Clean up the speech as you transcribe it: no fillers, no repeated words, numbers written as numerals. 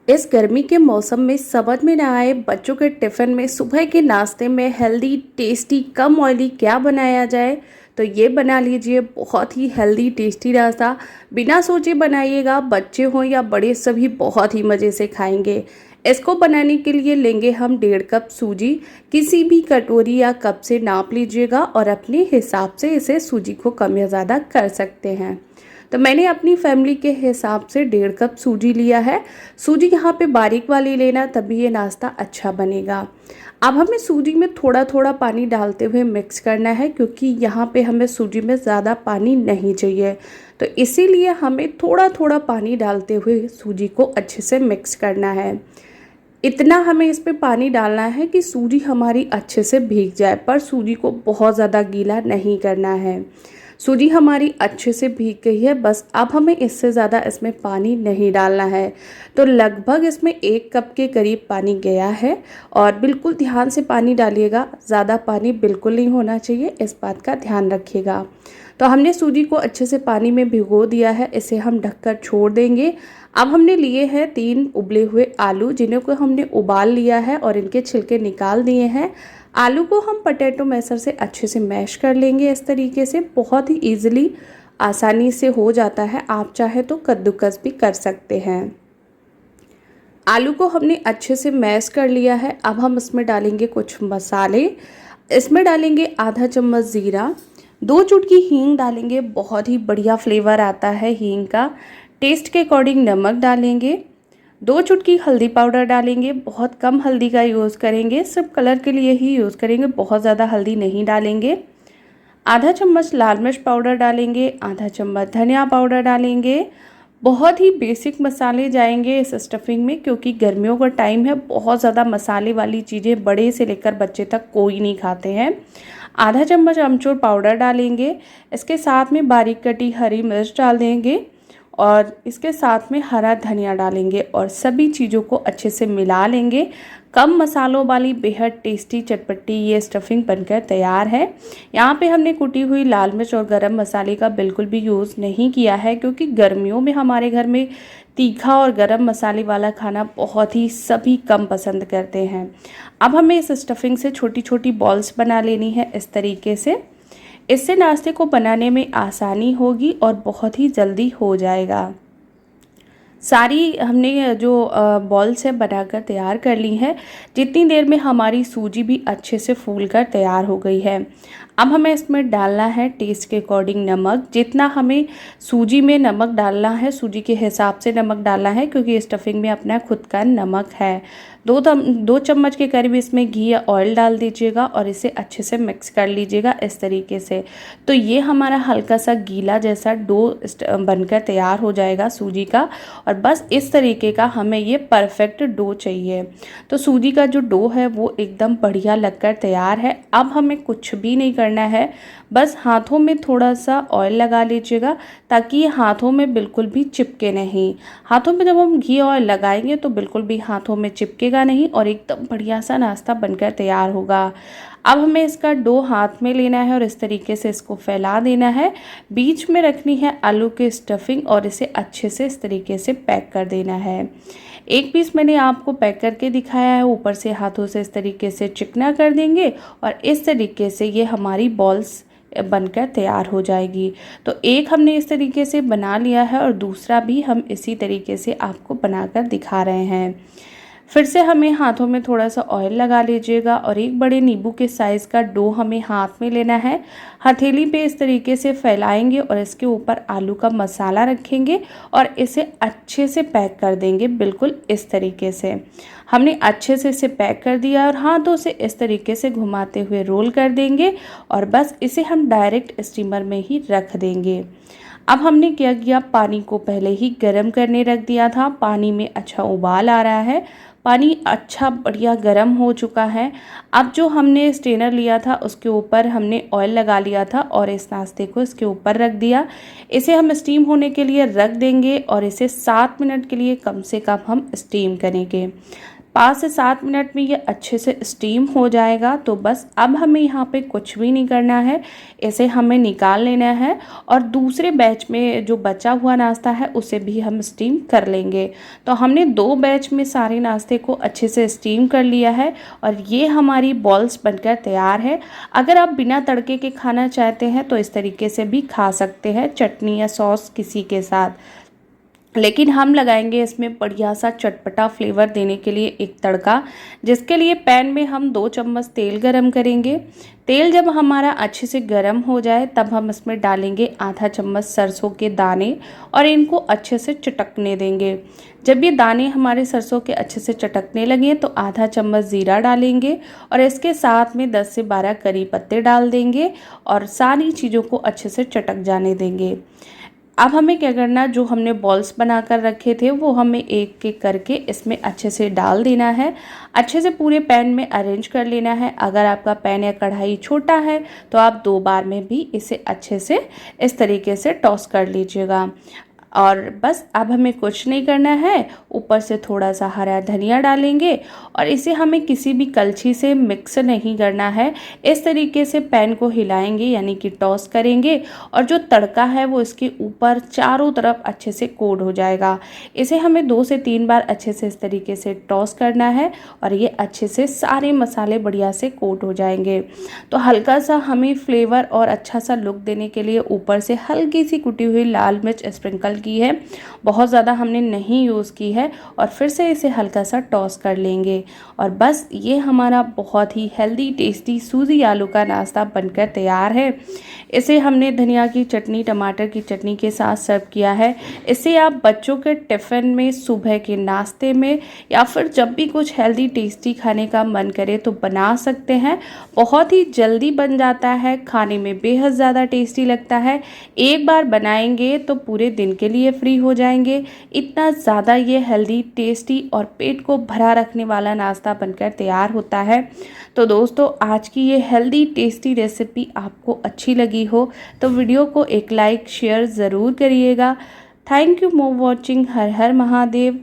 इस गर्मी के मौसम में समझ में ना आए बच्चों के टिफ़िन में सुबह के नाश्ते में हेल्दी टेस्टी कम ऑयली क्या बनाया जाए। तो ये बना लीजिए बहुत ही हेल्दी टेस्टी नाश्ता। बिना सोचे बनाइएगा, बच्चे हों या बड़े सभी बहुत ही मज़े से खाएंगे। इसको बनाने के लिए लेंगे हम 1.5 कप सूजी। किसी भी कटोरी या कप से नाप लीजिएगा और अपने हिसाब से इसे सूजी को कम या ज़्यादा कर सकते हैं। तो मैंने अपनी फैमिली के हिसाब से 1.5 कप सूजी लिया है। सूजी यहाँ पे बारीक वाली लेना, तभी ये नाश्ता अच्छा बनेगा। अब हमें सूजी में थोड़ा थोड़ा पानी डालते हुए मिक्स करना है, क्योंकि यहाँ पे हमें सूजी में ज़्यादा पानी नहीं चाहिए। तो इसीलिए हमें थोड़ा थोड़ा पानी डालते हुए सूजी को अच्छे से मिक्स करना है। इतना हमें इस पे पानी डालना है कि सूजी हमारी अच्छे से भीग जाए, पर सूजी को बहुत ज़्यादा गीला नहीं करना है। सूजी हमारी अच्छे से भीग गई है, बस अब हमें इससे ज़्यादा इसमें पानी नहीं डालना है। तो लगभग इसमें 1 कप के करीब पानी गया है। और बिल्कुल ध्यान से पानी डालिएगा, ज़्यादा पानी बिल्कुल नहीं होना चाहिए, इस बात का ध्यान रखिएगा। तो हमने सूजी को अच्छे से पानी में भिगो दिया है, इसे हम ढककर छोड़ देंगे। अब हमने लिए हैं 3 उबले हुए आलू, जिन्हें को हमने उबाल लिया है और इनके छिलके निकाल दिए हैं। आलू को हम पोटैटो मैशर से अच्छे से मैश कर लेंगे। इस तरीके से बहुत ही ईजिली आसानी से हो जाता है। आप चाहे तो कद्दूकस भी कर सकते हैं। आलू को हमने अच्छे से मैश कर लिया है। अब हम इसमें डालेंगे कुछ मसाले। इसमें डालेंगे आधा चम्मच ज़ीरा, 2 चुटकी हींग डालेंगे, बहुत ही बढ़िया फ्लेवर आता है हींग का। टेस्ट के अकॉर्डिंग नमक डालेंगे, 2 चुटकी हल्दी पाउडर डालेंगे। बहुत कम हल्दी का यूज़ करेंगे, सिर्फ कलर के लिए ही यूज़ करेंगे, बहुत ज़्यादा हल्दी नहीं डालेंगे। आधा चम्मच लाल मिर्च पाउडर डालेंगे, आधा चम्मच धनिया पाउडर डालेंगे। बहुत ही बेसिक मसाले जाएंगे इस स्टफिंग में, क्योंकि गर्मियों का टाइम है, बहुत ज़्यादा मसाले वाली चीज़ें बड़े से लेकर बच्चे तक कोई नहीं खाते हैं। आधा चम्मच अमचूर पाउडर डालेंगे। इसके साथ में बारीक कटी हरी मिर्च डाल देंगे और इसके साथ में हरा धनिया डालेंगे और सभी चीज़ों को अच्छे से मिला लेंगे। कम मसालों वाली बेहद टेस्टी चटपटी ये स्टफिंग बनकर तैयार है। यहाँ पे हमने कुटी हुई लाल मिर्च और गरम मसाले का बिल्कुल भी यूज़ नहीं किया है, क्योंकि गर्मियों में हमारे घर में तीखा और गरम मसाले वाला खाना बहुत ही सभी कम पसंद करते हैं। अब हमें इस स्टफिंग से छोटी छोटी बॉल्स बना लेनी है इस तरीके से। इससे नाश्ते को बनाने में आसानी होगी और बहुत ही जल्दी हो जाएगा। सारी हमने जो बॉल्स है बनाकर तैयार कर ली हैं। जितनी देर में हमारी सूजी भी अच्छे से फूल कर तैयार हो गई है। अब हमें इसमें डालना है टेस्ट के अकॉर्डिंग नमक। जितना हमें सूजी में नमक डालना है, सूजी के हिसाब से नमक डालना है, क्योंकि स्टफिंग में अपना खुद का नमक है। 2 चम्मच के करीब इसमें घी या ऑयल डाल दीजिएगा और इसे अच्छे से मिक्स कर लीजिएगा इस तरीके से। तो ये हमारा हल्का सा गीला जैसा डो बनकर तैयार हो जाएगा सूजी का। और बस इस तरीके का हमें ये परफेक्ट डो चाहिए। तो सूजी का जो डो है वो एकदम बढ़िया लगकर तैयार है। अब हमें कुछ भी नहीं करना है, बस हाथों में थोड़ा सा ऑयल लगा लीजिएगा, ताकि ये हाथों में बिल्कुल भी चिपके नहीं। हाथों में जब हम घी ऑयल लगाएंगे तो बिल्कुल भी हाथों में चिपकेगा नहीं और एकदम बढ़िया सा नाश्ता बनकर तैयार होगा। अब हमें इसका डो हाथ में लेना है और इस तरीके से इसको फैला देना है। बीच में रखनी है आलू की स्टफिंग और इसे अच्छे से इस तरीके से पैक कर देना है। एक पीस मैंने आपको पैक करके दिखाया है, ऊपर से हाथों से इस तरीके से चिकना कर देंगे और इस तरीके से ये हमारी बॉल्स बनकर तैयार हो जाएगी। तो एक हमने इस तरीके से बना लिया है और दूसरा भी हम इसी तरीके से आपको बनाकर दिखा रहे हैं। फिर से हमें हाथों में थोड़ा सा ऑयल लगा लीजिएगा और एक बड़े नींबू के साइज़ का डो हमें हाथ में लेना है। हथेली पे इस तरीके से फैलाएंगे और इसके ऊपर आलू का मसाला रखेंगे और इसे अच्छे से पैक कर देंगे, बिल्कुल इस तरीके से। हमने अच्छे से इसे पैक कर दिया और हाथों से इस तरीके से घुमाते हुए रोल कर देंगे और बस इसे हम डायरेक्ट स्टीमर में ही रख देंगे। अब हमने क्या किया, पानी को पहले ही गर्म करने रख दिया था। पानी में अच्छा उबाल आ रहा है, पानी अच्छा बढ़िया गर्म हो चुका है। अब जो हमने स्ट्रेनर लिया था उसके ऊपर हमने ऑयल लगा लिया था और इस नाश्ते को इसके ऊपर रख दिया। इसे हम स्टीम होने के लिए रख देंगे और इसे 7 मिनट के लिए कम से कम हम स्टीम करेंगे। 5 से 7 मिनट में ये अच्छे से स्टीम हो जाएगा। तो बस अब हमें यहाँ पे कुछ भी नहीं करना है, इसे हमें निकाल लेना है और दूसरे बैच में जो बचा हुआ नाश्ता है उसे भी हम स्टीम कर लेंगे। तो हमने 2 बैच में सारे नाश्ते को अच्छे से स्टीम कर लिया है और ये हमारी बॉल्स बनकर तैयार है। अगर आप बिना तड़के के खाना चाहते हैं तो इस तरीके से भी खा सकते हैं, चटनी या सॉस किसी के साथ। लेकिन हम लगाएंगे इसमें बढ़िया सा चटपटा फ्लेवर देने के लिए एक तड़का, जिसके लिए पैन में हम 2 चम्मच तेल गरम करेंगे। तेल जब हमारा अच्छे से गरम हो जाए तब हम इसमें डालेंगे आधा चम्मच सरसों के दाने और इनको अच्छे से चटकने देंगे। जब ये दाने हमारे सरसों के अच्छे से चटकने लगें तो आधा चम्मच ज़ीरा डालेंगे और इसके साथ में 10 से 12 करी पत्ते डाल देंगे और सारी चीज़ों को अच्छे से चटक जाने देंगे। अब हमें क्या करना, जो हमने बॉल्स बनाकर रखे थे वो हमें एक एक करके इसमें अच्छे से डाल देना है। अच्छे से पूरे पैन में अरेंज कर लेना है। अगर आपका पैन या कढ़ाई छोटा है तो आप 2 बार में भी इसे अच्छे से इस तरीके से टॉस कर लीजिएगा। और बस अब हमें कुछ नहीं करना है, ऊपर से थोड़ा सा हरा धनिया डालेंगे और इसे हमें किसी भी कलछी से मिक्स नहीं करना है। इस तरीके से पैन को हिलाएंगे यानी कि टॉस करेंगे और जो तड़का है वो इसके ऊपर चारों तरफ अच्छे से कोट हो जाएगा। इसे हमें 2 से 3 बार अच्छे से इस तरीके से टॉस करना है और ये अच्छे से सारे मसाले बढ़िया से कोट हो जाएंगे। तो हल्का सा हमें फ्लेवर और अच्छा सा लुक देने के लिए ऊपर से हल्की सी कुटी हुई लाल मिर्च स्प्रिंकल की है, बहुत ज़्यादा हमने नहीं यूज़ की है। और फिर से इसे हल्का सा टॉस कर लेंगे और बस ये हमारा बहुत ही हेल्दी टेस्टी सूजी आलू का नाश्ता बनकर तैयार है। इसे हमने धनिया की चटनी, टमाटर की चटनी के साथ सर्व किया है। इसे आप बच्चों के टिफ़िन में, सुबह के नाश्ते में या फिर जब भी कुछ हेल्दी टेस्टी खाने का मन करे तो बना सकते हैं। बहुत ही जल्दी बन जाता है, खाने में बेहद ज़्यादा टेस्टी लगता है। एक बार बनाएंगे तो पूरे दिन के लिए फ्री हो जाएंगे। इतना ज़्यादा ये हेल्दी, टेस्टी और पेट को भरा रखने वाला नाश्ता बनकर तैयार होता है। तो दोस्तों, आज की ये हेल्दी टेस्टी रेसिपी आपको अच्छी लगी हो तो वीडियो को एक लाइक शेयर ज़रूर करिएगा। Thank you for watching. Her her Mahadev.